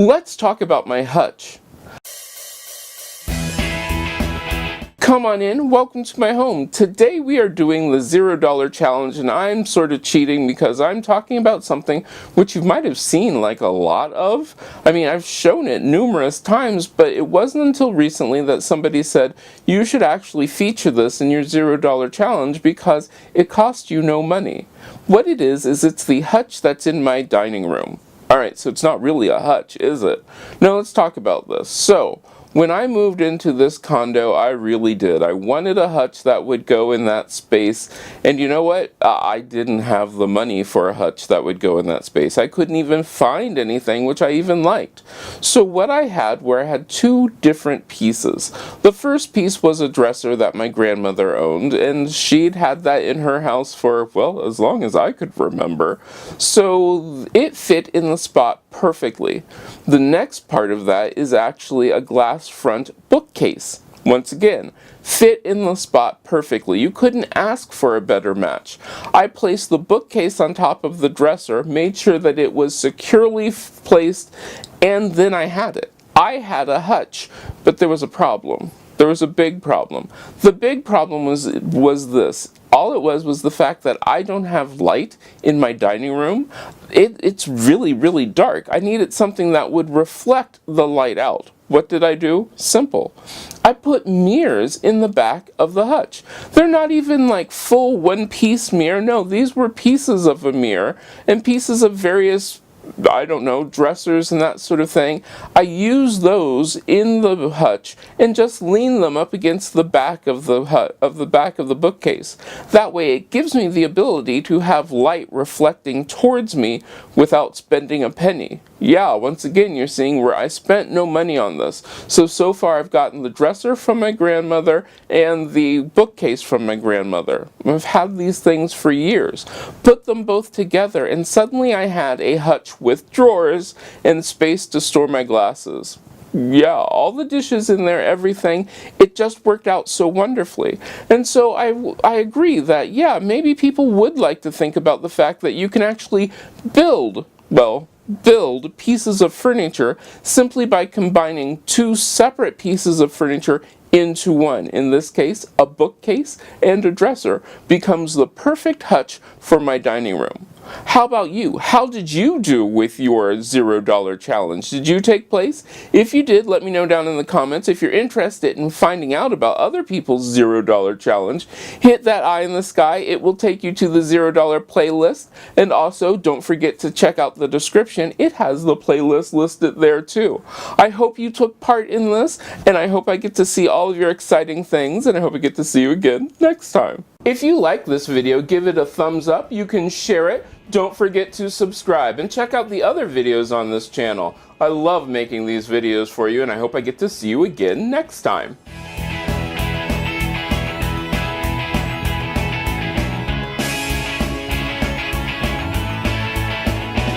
let's talk about my hutch. Come on in, welcome to my home. Today we are doing the $0 challenge, and I'm sort of cheating because I'm talking about something which you might have seen like a lot of. I mean, I've shown it numerous times, but it wasn't until recently that somebody said you should actually feature this in your $0 challenge because it costs you no money. What it is it's the hutch that's in my dining room. Alright, so it's not really a hutch, is it? Now let's talk about this. So, when I moved into this condo, I really did. I wanted a hutch that would go in that space, and you know what? I didn't have the money for a hutch that would go in that space. I couldn't even find anything which I even liked. So what I had were I had two different pieces. The first piece was a dresser that my grandmother owned, and she'd had that in her house for, well, as long as I could remember. So it fit in the spot perfectly. The next part of that is actually a glass front bookcase. Once again, fit in the spot perfectly. You couldn't ask for a better match. I placed the bookcase on top of the dresser, made sure that it was securely placed, and then I had it. I had a hutch, but there was a problem. There was a big problem. The big problem was this. All it was the fact that I don't have light in my dining room. It's really, really dark. I needed something that would reflect the light out. What did I do? Simple. I put mirrors in the back of the hutch. They're not even like full one-piece mirror. No, these were pieces of a mirror and pieces of various, I don't know, dressers and that sort of thing. I use those in the hutch and just lean them up against the back of the bookcase. That way it gives me the ability to have light reflecting towards me without spending a penny. Yeah, once again, you're seeing where I spent no money on this. So far I've gotten the dresser from my grandmother and the bookcase from my grandmother. I've had these things for years. Put them both together and suddenly I had a hutch with drawers and space to store my glasses. Yeah, all the dishes in there, everything, it just worked out so wonderfully. And so I agree that, yeah, maybe people would like to think about the fact that you can actually build pieces of furniture simply by combining two separate pieces of furniture into one. In this case, a bookcase and a dresser becomes the perfect hutch for my dining room. How about you? How did you do with your $0 challenge? Did you take place? If you did, let me know down in the comments. If you're interested in finding out about other people's $0 challenge, hit that eye in the sky. It will take you to the $0 playlist. And also, don't forget to check out the description. It has the playlist listed there too. I hope you took part in this, and I hope I get to see all of your exciting things, and I hope I get to see you again next time. If you like this video, give it a thumbs up. You can share it. Don't forget to subscribe and check out the other videos on this channel. I love making these videos for you, and I hope I get to see you again next time.